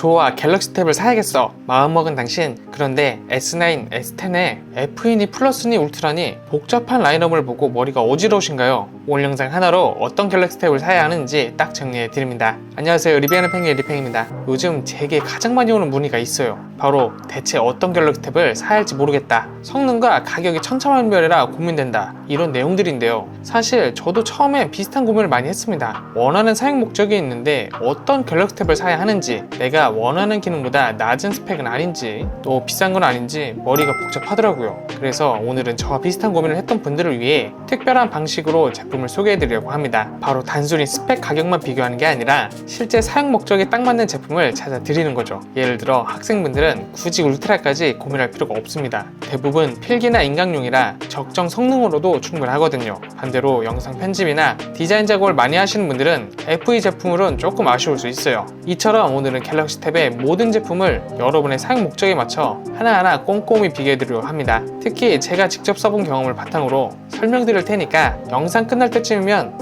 좋아, 갤럭시 탭을 사야겠어 마음먹은 당신. 그런데 S9, S10에 F이니 플러스니 울트라니 복잡한 라인업을 보고 머리가 어지러우신가요? 오늘 영상 하나로 어떤 갤럭시 탭을 사야 하는지 딱 정리해 드립니다. 안녕하세요, 리뷰하는 팽이의 리팽입니다. 요즘 제게 가장 많이 오는 문의가 있어요. 바로 대체 어떤 갤럭시 탭을 사야 할지 모르겠다, 성능과 가격이 천차만별이라 고민된다, 이런 내용들인데요. 사실 저도 처음엔 비슷한 고민을 많이 했습니다. 원하는 사용 목적이 있는데 어떤 갤럭시 탭을 사야 하는지, 내가 원하는 기능보다 낮은 스펙은 아닌지, 또 비싼 건 아닌지 머리가 복잡하더라고요. 그래서 오늘은 저와 비슷한 고민을 했던 분들을 위해 특별한 방식으로 제품을 소개해 드리려고 합니다. 바로 단순히 스펙 가격만 비교하는 게 아니라 실제 사용 목적에 딱 맞는 제품을 찾아 드리는 거죠. 예를 들어 학생분들은 굳이 울트라까지 고민할 필요가 없습니다. 대부분 필기나 인강용이라 적정 성능으로도 충분하거든요. 반대로 영상 편집이나 디자인 작업을 많이 하시는 분들은 FE 제품으로는 조금 아쉬울 수 있어요. 이처럼 오늘은 갤럭시 탭의 모든 제품을 여러분의 사용 목적에 맞춰 하나하나 꼼꼼히 비교해 드리려고 합니다. 특히 제가 직접 써본 경험을 바탕으로 설명드릴 테니까 영상 끝날 때쯤이면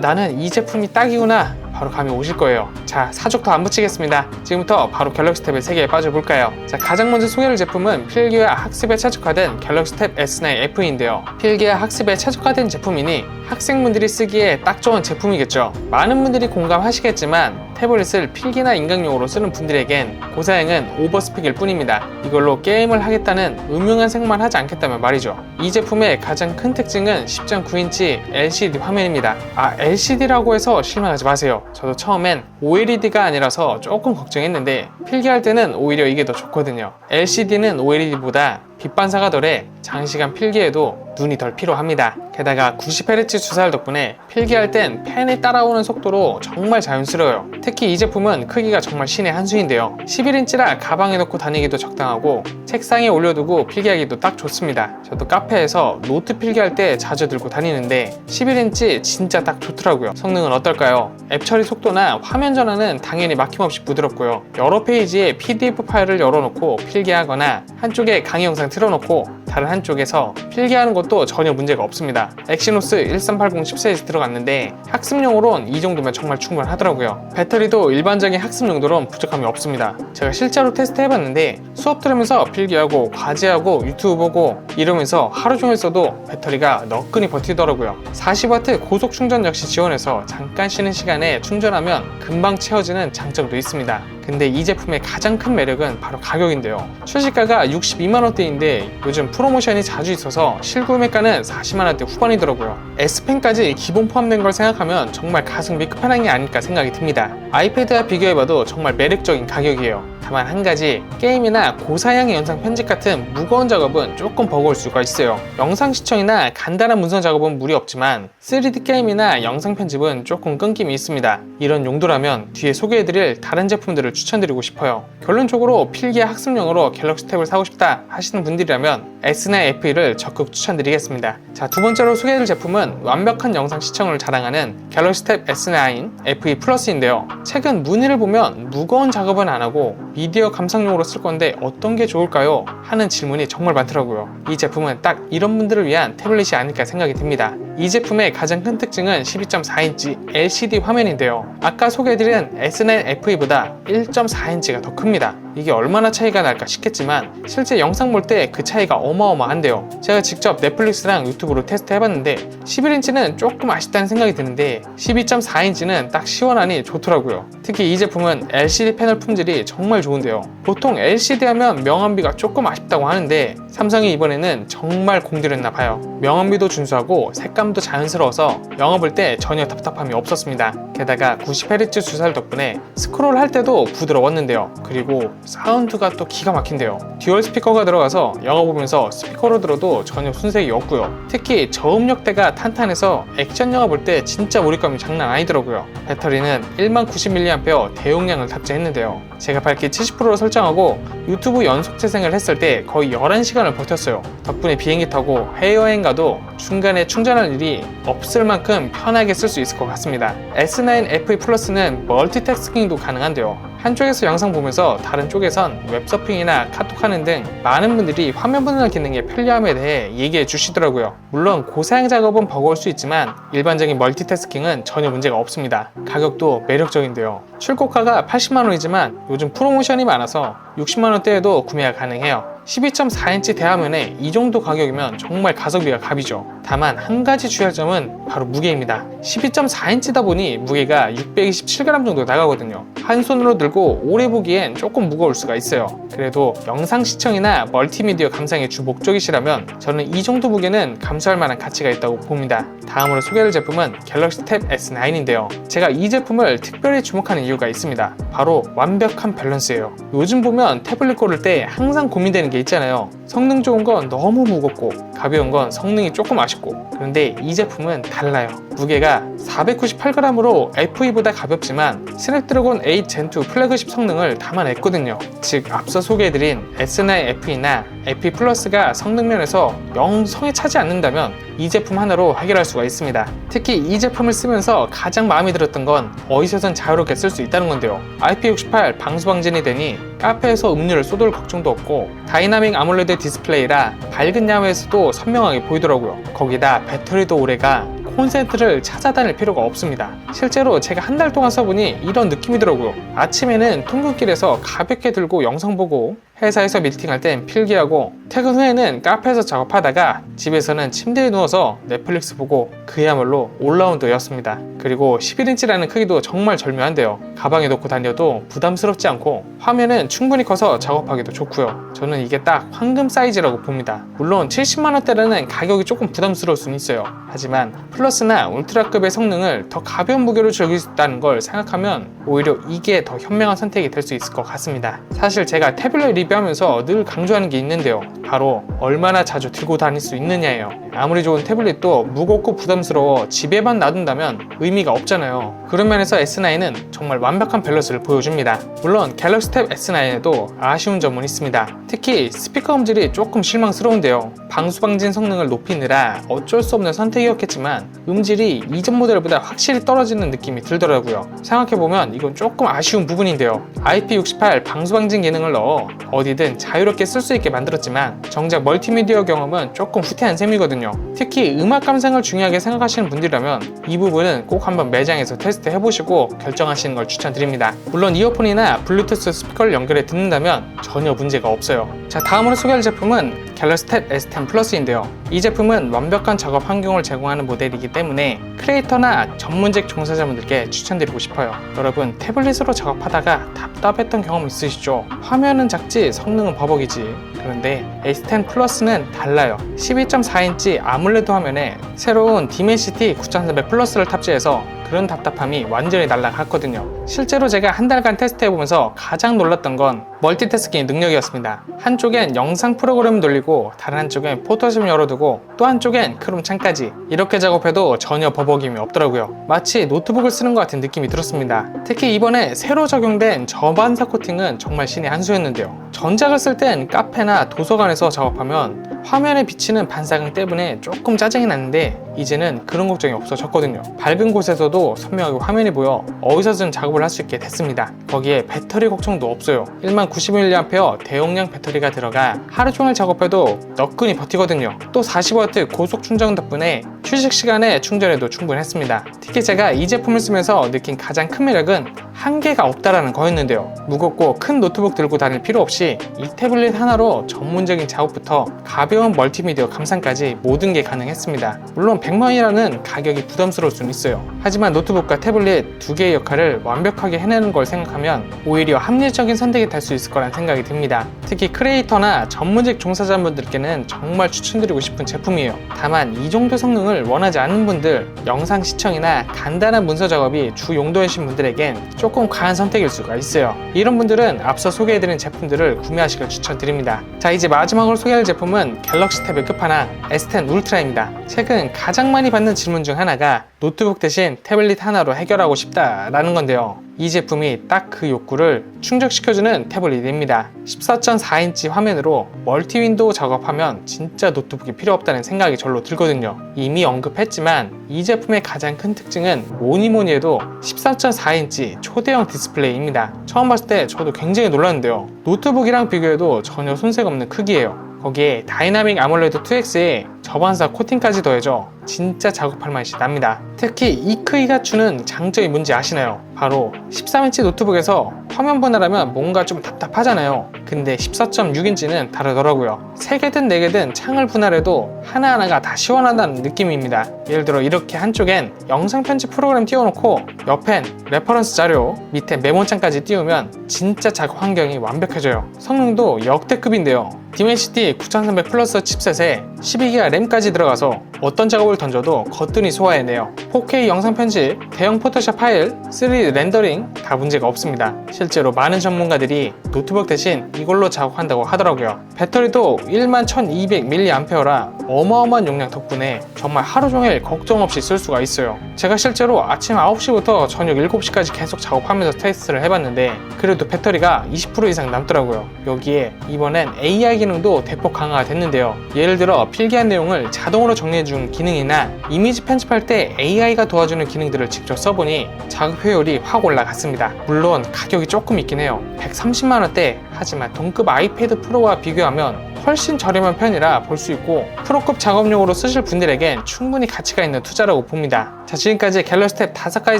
나는 이 제품이 딱이구나 바로 감이 오실 거예요. 자, 사족 더 안 붙이겠습니다. 지금부터 바로 갤럭시 탭의 세계에 빠져볼까요? 자, 가장 먼저 소개할 제품은 필기와 학습에 최적화된 갤럭시 탭 S9 FE인데요. 필기와 학습에 최적화된 제품이니 학생분들이 쓰기에 딱 좋은 제품이겠죠. 많은 분들이 공감하시겠지만 태블릿을 필기나 인강용으로 쓰는 분들에겐 고사양은 오버스펙일 뿐입니다. 이걸로 게임을 하겠다는 음흉한 생각만 하지 않겠다면 말이죠. 이 제품의 가장 큰 특징은 10.9인치 LCD 화면입니다. LCD라고 해서 실망하지 마세요. 저도 처음엔 OLED가 아니라서 조금 걱정했는데 필기할 때는 오히려 이게 더 좋거든요. LCD는 OLED보다 빛 반사가 덜해 장시간 필기에도 눈이 덜 피로합니다. 게다가 90Hz 주사율 덕분에 필기할 땐 펜이 따라오는 속도로 정말 자연스러워요. 특히 이 제품은 크기가 정말 신의 한 수인데요. 11인치라 가방에 넣고 다니기도 적당하고 책상에 올려두고 필기하기도 딱 좋습니다. 저도 카페에서 노트 필기할 때 자주 들고 다니는데 11인치 진짜 딱 좋더라고요. 성능은 어떨까요? 앱 처리 속도나 화면 전환은 당연히 막힘없이 부드럽고요. 여러 페이지에 PDF 파일을 열어놓고 필기하거나 한쪽에 강의 영상 틀어놓고 다른 한쪽에서 필기하는 것도 전혀 문제가 없습니다. 엑시노스 1380 칩셋이 들어갔는데 학습용으론 이 정도면 정말 충분하더라고요. 배터리도 일반적인 학습 용도론 부족함이 없습니다. 제가 실제로 테스트 해봤는데 수업 들으면서 필기하고 과제하고 유튜브 보고 이러면서 하루 종일 써도 배터리가 너끈히 버티더라고요. 40W 고속 충전 역시 지원해서 잠깐 쉬는 시간에 충전하면 금방 채워지는 장점도 있습니다. 근데 이 제품의 가장 큰 매력은 바로 가격인데요. 출시가가 62만원대인데 요즘 프로모션이 자주 있어서 실구매가는 40만원대 후반이더라고요. S펜까지 기본 포함된 걸 생각하면 정말 가성비 끝판왕이 아닐까 생각이 듭니다. 아이패드와 비교해봐도 정말 매력적인 가격이에요. 다만 한 가지, 게임이나 고사양의 영상 편집 같은 무거운 작업은 조금 버거울 수가 있어요. 영상 시청이나 간단한 문서 작업은 무리 없지만 3D 게임이나 영상 편집은 조금 끊김이 있습니다. 이런 용도라면 뒤에 소개해드릴 다른 제품들을 추천드리고 싶어요. 결론적으로 필기와 학습용으로 갤럭시 탭을 사고 싶다 하시는 분들이라면 S9 FE를 적극 추천드리겠습니다. 자, 두 번째로 소개해드릴 제품은 완벽한 영상 시청을 자랑하는 갤럭시 탭 S9 FE 플러스인데요. 최근 문의를 보면 무거운 작업은 안 하고 미디어 감상용으로 쓸 건데 어떤 게 좋을까요? 하는 질문이 정말 많더라고요. 이 제품은 딱 이런 분들을 위한 태블릿이 아닐까 생각이 듭니다. 이 제품의 가장 큰 특징은 12.4인치 LCD 화면인데요. 아까 소개해드린 S9 FE보다 1.4인치가 더 큽니다. 이게 얼마나 차이가 날까 싶겠지만 실제 영상 볼 때 그 차이가 어마어마한데요. 제가 직접 넷플릭스랑 유튜브로 테스트 해봤는데 11인치는 조금 아쉽다는 생각이 드는데 12.4인치는 딱 시원하니 좋더라고요. 특히 이 제품은 LCD 패널 품질이 정말 좋은데요. 보통 LCD 하면 명암비가 조금 아쉽다고 하는데 삼성이 이번에는 정말 공들였나 봐요. 명암비도 준수하고 색감도 자연스러워서 영화 볼 때 전혀 답답함이 없었습니다. 게다가 90Hz 주사율 덕분에 스크롤 할 때도 부드러웠는데요. 그리고 사운드가 또 기가 막힌데요. 듀얼 스피커가 들어가서 영화 보면서 스피커로 들어도 전혀 손색이 없고요. 특히 저음역대가 탄탄해서 액션 영화 볼 때 진짜 몰입감이 장난 아니더라고요. 배터리는 1090mAh 대용량을 탑재했는데요. 제가 밝기 70%로 설정하고 유튜브 연속 재생을 했을 때 거의 11시간을 버텼어요. 덕분에 비행기 타고 해외여행 가도 중간에 충전할 고생하는 일이 없을 만큼 편하게 쓸 수 있을 것 같습니다. S9 FE 플러스는 멀티태스킹도 가능한데요. 한쪽에서 영상 보면서 다른 쪽에선 웹서핑이나 카톡하는 등 많은 분들이 화면 분할 기능의 편리함에 대해 얘기해 주시더라고요. 물론 고사양 작업은 버거울 수 있지만 일반적인 멀티태스킹은 전혀 문제가 없습니다. 가격도 매력적인데요. 출고가가 80만원이지만 요즘 프로모션이 많아서 60만원대에도 구매가 가능해요. 12.4인치 대화면에 이 정도 가격이면 정말 가성비가 갑이죠. 다만 한 가지 주의할 점은 바로 무게입니다. 12.4인치다 보니 무게가 627g 정도 나가거든요. 한 손으로 들고 오래 보기엔 조금 무거울 수가 있어요. 그래도 영상 시청이나 멀티미디어 감상이 주 목적이시라면 저는 이 정도 무게는 감수할 만한 가치가 있다고 봅니다. 다음으로 소개할 제품은 갤럭시 탭 S9인데요. 제가 이 제품을 특별히 주목하는 이유가 있습니다. 바로 완벽한 밸런스예요. 요즘 보면 태블릿 고를 때 항상 고민되는 게 있잖아요. 성능 좋은 건 너무 무겁고 가벼운 건 성능이 조금 아쉽고, 그런데 이 제품은 달라요. 무게가 498g으로 FE보다 가볍지만 스냅드래곤 8 젠2 플래그십 성능을 담아냈거든요. 즉 앞서 소개해드린 S9 FE나 FE 플러스가 성능 면에서 영성에 차지 않는다면 이 제품 하나로 해결할 수가 있습니다. 특히 이 제품을 쓰면서 가장 마음에 들었던 건 어디서든 자유롭게 쓸 수 있다는 건데요. IP68 방수 방진이 되니 카페에서 음료를 쏟을 걱정도 없고 다이나믹 아몰레드 디스플레이라 밝은 야외에서도 선명하게 보이더라고요. 거기다 배터리도 오래가 콘센트를 찾아다닐 필요가 없습니다. 실제로 제가 한 달 동안 써보니 이런 느낌이더라고요. 아침에는 통근길에서 가볍게 들고 영상 보고, 회사에서 미팅할 땐 필기하고, 퇴근 후에는 카페에서 작업하다가 집에서는 침대에 누워서 넷플릭스 보고, 그야말로 올라운더였습니다. 그리고 11인치라는 크기도 정말 절묘한데요. 가방에 넣고 다녀도 부담스럽지 않고 화면은 충분히 커서 작업하기도 좋고요. 저는 이게 딱 황금 사이즈라고 봅니다. 물론 70만원대라는 가격이 조금 부담스러울 수는 있어요. 하지만 플러스나 울트라급의 성능을 더 가벼운 무게로 즐길 수 있다는 걸 생각하면 오히려 이게 더 현명한 선택이 될 수 있을 것 같습니다. 사실 제가 태블릿 리뷰하면서 늘 강조하는 게 있는데요. 바로 얼마나 자주 들고 다닐 수 있느냐예요. 아무리 좋은 태블릿도 무겁고 부담스러워 집에만 놔둔다면 의미가 없잖아요. 그런 면에서 S9은 정말 완벽한 밸런스를 보여줍니다. 물론 갤럭시 탭 S9에도 아쉬운 점은 있습니다. 특히 스피커 음질이 조금 실망스러운데요. 방수방진 성능을 높이느라 어쩔 수 없는 선택이었겠지만 음질이 이전 모델보다 확실히 떨어지는 느낌이 들더라고요. 생각해보면 이건 조금 아쉬운 부분인데요. IP68 방수방진 기능을 넣어 어디든 자유롭게 쓸 수 있게 만들었지만 정작 멀티미디어 경험은 조금 후퇴한 셈이거든요. 특히 음악 감상을 중요하게 생각하시는 분들이라면 이 부분은 꼭 한번 매장에서 테스트 해보시고 결정하시는 걸 추천드립니다. 물론 이어폰이나 블루투스 스피커를 연결해 듣는다면 전혀 문제가 없어요. 자, 다음으로 소개할 제품은 갤럭시 탭 S10 플러스인데요. 이 제품은 완벽한 작업 환경을 제공하는 모델이기 때문에 크리에이터나 전문직 종사자분들께 추천드리고 싶어요. 여러분, 태블릿으로 작업하다가 답답했던 경험 있으시죠? 화면은 작지 성능은 버벅이지. 그런데 S10 플러스는 달라요. 12.4인치 아몰레드 화면에 새로운 디멘시티 9300 플러스를 탑재해서 그런 답답함이 완전히 날아갔거든요. 실제로 제가 한 달간 테스트해보면서 가장 놀랐던 건 멀티태스킹 능력이었습니다. 한쪽엔 영상 프로그램을 돌리고 다른 한쪽엔 포토샵 열어두고 또 한쪽엔 크롬 창까지 이렇게 작업해도 전혀 버벅임이 없더라고요. 마치 노트북을 쓰는 것 같은 느낌이 들었습니다. 특히 이번에 새로 적용된 저반사 코팅은 정말 신의 한 수였는데요. 전작을 쓸 땐 카페나 도서관에서 작업하면 화면에 비치는 반사광 때문에 조금 짜증이 났는데 이제는 그런 걱정이 없어졌거든요. 밝은 곳에서도 선명하게 화면이 보여 어디서든 작업을 할 수 있게 됐습니다. 거기에 배터리 걱정도 없어요. 10,090mAh 대용량 배터리가 들어가 하루 종일 작업해도 너끈히 버티거든요. 또 40W 고속 충전 덕분에 휴식 시간에 충전해도 충분했습니다. 특히 제가 이 제품을 쓰면서 느낀 가장 큰 매력은 한계가 없다라는 거였는데요. 무겁고 큰 노트북 들고 다닐 필요 없이 이 태블릿 하나로 전문적인 작업부터 가벼운 멀티미디어 감상까지 모든 게 가능했습니다. 물론 100만원이라는 가격이 부담스러울 수는 있어요. 하지만 노트북과 태블릿 두 개의 역할을 완벽하게 해내는 걸 생각하면 오히려 합리적인 선택이 될 수 있을 거란 생각이 듭니다. 특히 크리에이터나 전문직 종사자분들께는 정말 추천드리고 싶은 제품이에요. 다만 이 정도 성능을 원하지 않는 분들, 영상 시청이나 간단한 문서 작업이 주 용도이신 분들에겐 조금 과한 선택일 수가 있어요. 이런 분들은 앞서 소개해드린 제품들을 구매하시길 추천드립니다. 자, 이제 마지막으로 소개할 제품은 갤럭시 탭의 끝판왕 S10 울트라입니다. 최근 가장 가장 많이 받는 질문 중 하나가 노트북 대신 태블릿 하나로 해결하고 싶다라는 건데요. 이 제품이 딱 그 욕구를 충족시켜주는 태블릿입니다. 14.4인치 화면으로 멀티 윈도우 작업하면 진짜 노트북이 필요 없다는 생각이 절로 들거든요. 이미 언급했지만 이 제품의 가장 큰 특징은 뭐니뭐니 해도 14.4인치 초대형 디스플레이입니다. 처음 봤을 때 저도 굉장히 놀랐는데요. 노트북이랑 비교해도 전혀 손색 없는 크기예요. 거기에 다이나믹 아몰레드 2X에 저반사 코팅까지 더해져 진짜 작업할 맛이 납니다. 특히 이 크기가 주는 장점이 뭔지 아시나요? 바로 13인치 노트북에서 화면 분할하면 뭔가 좀 답답하잖아요. 근데 14.6인치는 다르더라고요. 3개든 4개든 창을 분할해도 하나하나가 다 시원하다는 느낌입니다. 예를 들어 이렇게 한쪽엔 영상 편집 프로그램 띄워놓고 옆엔 레퍼런스 자료, 밑에 메모장까지 띄우면 진짜 작업 환경이 완벽해져요. 성능도 역대급인데요. 디멘시티 9300 플러스 칩셋에 12기가 램까지 들어가서 어떤 작업을 던져도 거뜬히 소화해내요. 4K 영상 편집, 대형 포토샵 파일, 3D 렌더링 다 문제가 없습니다. 실제로 많은 전문가들이 노트북 대신 이걸로 작업한다고 하더라고요. 배터리도 11,200mAh라 어마어마한 용량 덕분에 정말 하루 종일 걱정 없이 쓸 수가 있어요. 제가 실제로 아침 9시부터 저녁 7시까지 계속 작업하면서 테스트를 해봤는데 그래도 배터리가 20% 이상 남더라고요. 여기에 이번엔 AI 기능도 대폭 강화가 됐는데요. 예를 들어 필기한 내용을 자동으로 정리해주는 기능이나 이미지 편집할 때 AI가 도와주는 기능들을 직접 써보니 작업 효율이 확 올라갔습니다. 물론 가격이 조금 있긴 해요. 130만원대. 하지만 동급 아이패드 프로와 비교하면 훨씬 저렴한 편이라 볼 수 있고 프로급 작업용으로 쓰실 분들에겐 충분히 가치가 있는 투자라고 봅니다. 자, 지금까지 갤럭시 탭 5가지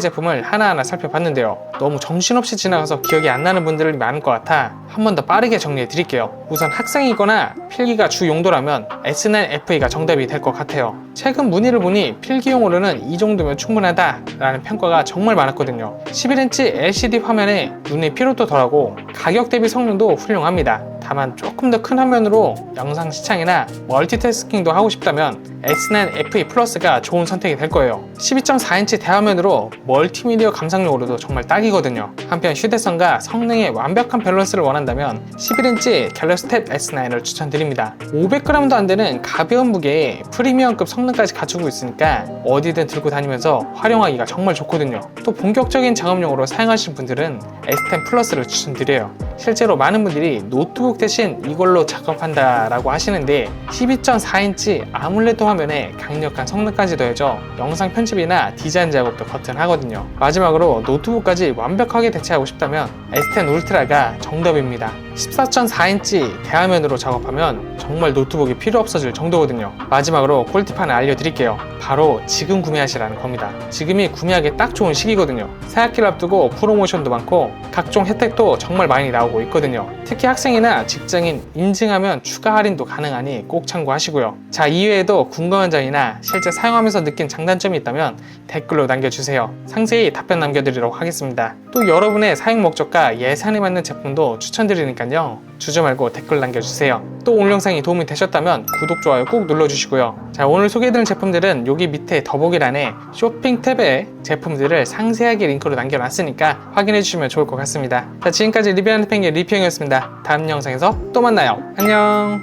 제품을 하나하나 살펴봤는데요. 너무 정신없이 지나가서 기억이 안 나는 분들이 많을 것 같아 한 번 더 빠르게 정리해 드릴게요. 우선 학생이거나 필기가 주 용도라면 S9FE가 정답이 될 것 같아요. 최근 문의를 보니 필기용으로는 이 정도면 충분하다 라는 평가가 정말 많았거든요. 11인치 LCD 화면에 눈의 피로도 덜하고 가격 대비 성능도 훌륭합니다. 다만 조금 더 큰 화면으로 영상 시청이나 멀티태스킹도 하고 싶다면 S9FE 플러스가 좋은 선택이 될 거예요. 12.4인치 대화면으로 멀티미디어 감상용으로도 정말 딱이거든요. 한편 휴대성과 성능의 완벽한 밸런스를 원한다면 11인치 갤럭시 탭 S9을 추천드립니다. 500g도 안 되는 가벼운 무게에 프리미엄급 성능까지 갖추고 있으니까 어디든 들고 다니면서 활용하기가 정말 좋거든요. 또 본격적인 작업용으로 사용하실 분들은 S10 플러스를 추천드려요. 실제로 많은 분들이 노트북 대신 이걸로 작업한다 라고 하시는데 12.4인치 아몰레드 화면에 강력한 성능까지 더해져 영상 편집이나 디자인 작업도 거뜬하거든요. 마지막으로 노트북까지 완벽하게 대체하고 싶다면 S10 울트라가 정답입니다. 14.4인치 대화면으로 작업하면 정말 노트북이 필요 없어질 정도거든요. 마지막으로 꿀팁 하나 알려드릴게요. 바로 지금 구매하시라는 겁니다. 지금이 구매하기 딱 좋은 시기거든요. 새학기를 앞두고 프로모션도 많고 각종 혜택도 정말 많이 나오고 있거든요. 특히 학생이나 직장인 인증하면 추가 할인도 가능하니 꼭 참고하시고요. 자, 이외에도 궁금한 점이나 실제 사용하면서 느낀 장단점이 있다면 댓글로 남겨주세요. 상세히 답변 남겨드리도록 하겠습니다. 또 여러분의 사용 목적과 예산에 맞는 제품도 추천드리니까요. 주저 말고 댓글 남겨주세요. 또 오늘 영상이 도움이 되셨다면 구독, 좋아요 꾹 눌러주시고요. 자, 오늘 소개해드린 제품들은 여기 밑에 더보기란에 쇼핑 탭에 제품들을 상세하게 링크로 남겨놨으니까 확인해주시면 좋을 것 같습니다. 자, 지금까지 리뷰하는 펭귄 리뷰형이었습니다. 다음 영상에서 또 만나요. 안녕.